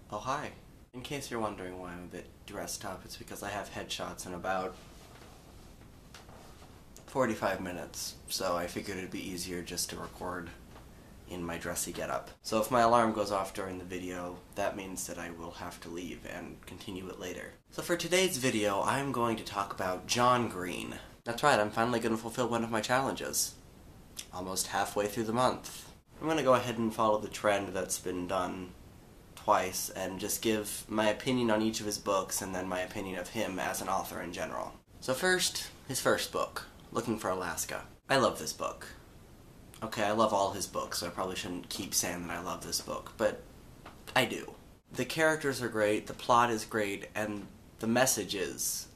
Oh, hi. In case you're wondering why I'm a bit dressed up, it's because I have headshots in about 45 minutes, so I figured it'd be easier just to record in my dressy getup. So if my alarm goes off during the video, that means that I will have to leave and continue it later. So for today's video, I'm going to talk about John Green. That's right, I'm finally going to fulfill one of my challenges. Almost halfway through the month. I'm going to go ahead and follow the trend that's been done twice and just give my opinion on each of his books and then my opinion of him as an author in general. So first, his first book, Looking for Alaska. I love this book. Okay, I love all his books, so I probably shouldn't keep saying that I love this book, but I do. The characters are great, the plot is great, and the messages,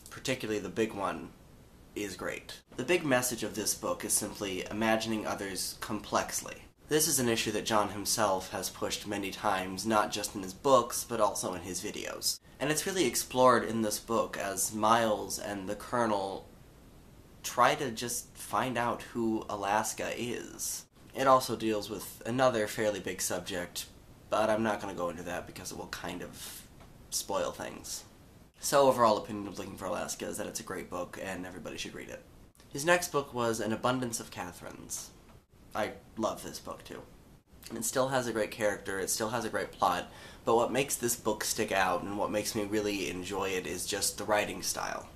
particularly the big one, is great. The big message of this book is simply imagining others complexly. This is an issue that John himself has pushed many times, not just in his books, but also in his videos. And it's really explored in this book as Miles and the Colonel try to just find out who Alaska is. It also deals with another fairly big subject, but I'm not going to go into that because it will kind of spoil things. So overall opinion of Looking for Alaska is that it's a great book and everybody should read it. His next book was An Abundance of Catherines. I love this book too. And it still has a great character, it still has a great plot, but what makes this book stick out and what makes me really enjoy it is just the writing style.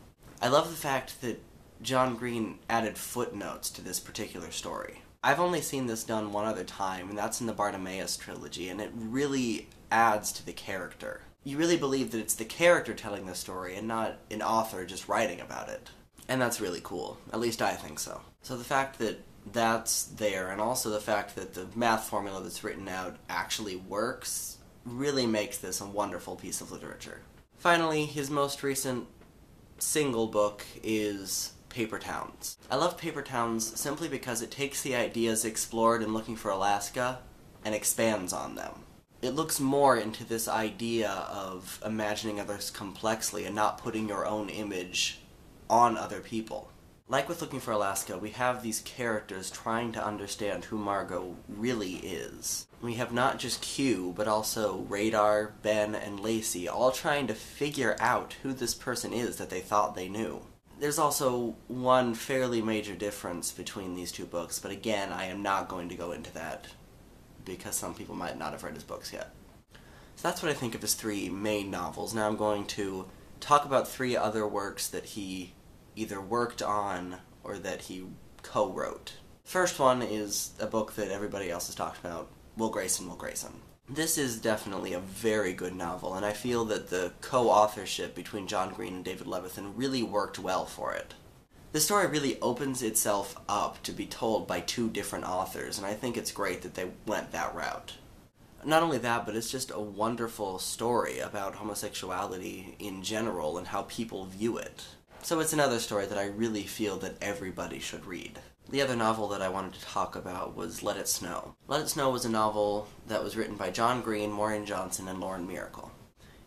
I love the fact that John Green added footnotes to this particular story. I've only seen this done one other time, and that's in the Bartimaeus trilogy, and it really adds to the character. You really believe that it's the character telling the story and not an author just writing about it. And that's really cool. At least I think so. So the fact that that's there, and also the fact that the math formula that's written out actually works, really makes this a wonderful piece of literature. Finally, his most recent single book is Paper Towns. I love Paper Towns simply because it takes the ideas explored in Looking for Alaska and expands on them. It looks more into this idea of imagining others complexly and not putting your own image on other people. Like with Looking for Alaska, we have these characters trying to understand who Margot really is. We have not just Q, but also Radar, Ben, and Lacey, all trying to figure out who this person is that they thought they knew. There's also one fairly major difference between these two books, but again, I am not going to go into that, because some people might not have read his books yet. So that's what I think of his three main novels. Now I'm going to talk about three other works that he either worked on or that he co-wrote. First one is a book that everybody else has talked about, Will Grayson, Will Grayson. This is definitely a very good novel, and I feel that the co-authorship between John Green and David Levithan really worked well for it. The story really opens itself up to be told by two different authors, and I think it's great that they went that route. Not only that, but it's just a wonderful story about homosexuality in general and how people view it. So it's another story that I really feel that everybody should read. The other novel that I wanted to talk about was Let It Snow. Let It Snow was a novel that was written by John Green, Maureen Johnson, and Lauren Miracle.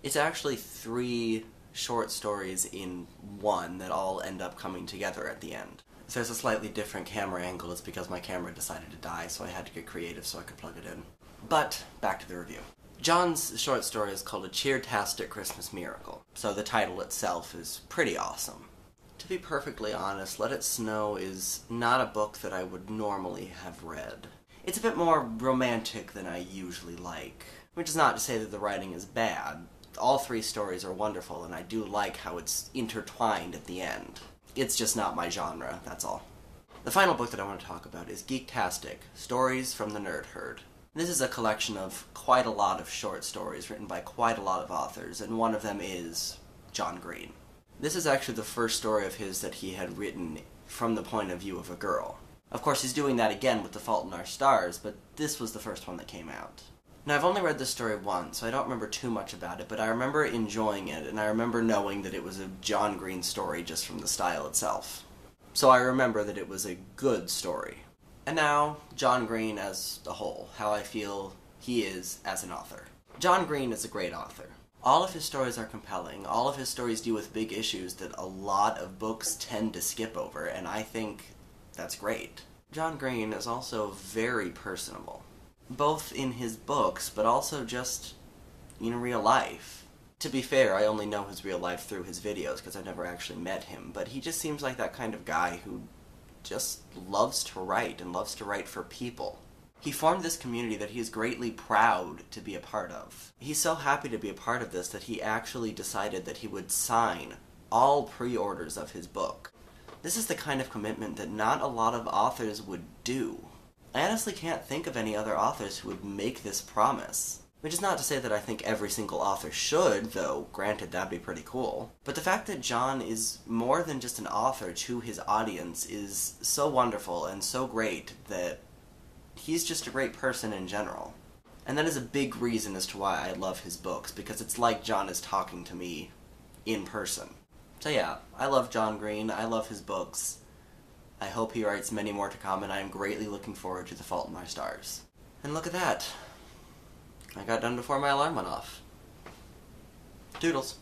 It's actually three short stories in one that all end up coming together at the end. If there's a slightly different camera angle, it's because my camera decided to die, so I had to get creative so I could plug it in. But, back to the review. John's short story is called A Cheer-tastic Christmas Miracle, so the title itself is pretty awesome. To be perfectly honest, Let It Snow is not a book that I would normally have read. It's a bit more romantic than I usually like, which is not to say that the writing is bad. All three stories are wonderful, and I do like how it's intertwined at the end. It's just not my genre, that's all. The final book that I want to talk about is Geektastic, Stories from the Nerd Herd. This is a collection of quite a lot of short stories written by quite a lot of authors, and one of them is John Green. This is actually the first story of his that he had written from the point of view of a girl. Of course, he's doing that again with The Fault in Our Stars, but this was the first one that came out. Now, I've only read this story once, so I don't remember too much about it, but I remember enjoying it, and I remember knowing that it was a John Green story just from the style itself. So I remember that it was a good story. And now, John Green as a whole, how I feel he is as an author. John Green is a great author. All of his stories are compelling, all of his stories deal with big issues that a lot of books tend to skip over, and I think that's great. John Green is also very personable, both in his books, but also just in real life. To be fair, I only know his real life through his videos because I've never actually met him, but he just seems like that kind of guy who just loves to write and loves to write for people. He formed this community that he is greatly proud to be a part of. He's so happy to be a part of this that he actually decided that he would sign all pre-orders of his book. This is the kind of commitment that not a lot of authors would do. I honestly can't think of any other authors who would make this promise. Which is not to say that I think every single author should, though granted that'd be pretty cool. But the fact that John is more than just an author to his audience is so wonderful and so great that he's just a great person in general. And that is a big reason as to why I love his books, because it's like John is talking to me in person. So yeah, I love John Green, I love his books. I hope he writes many more to come, and I am greatly looking forward to The Fault in My Stars. And look at that. I got done before my alarm went off. Toodles.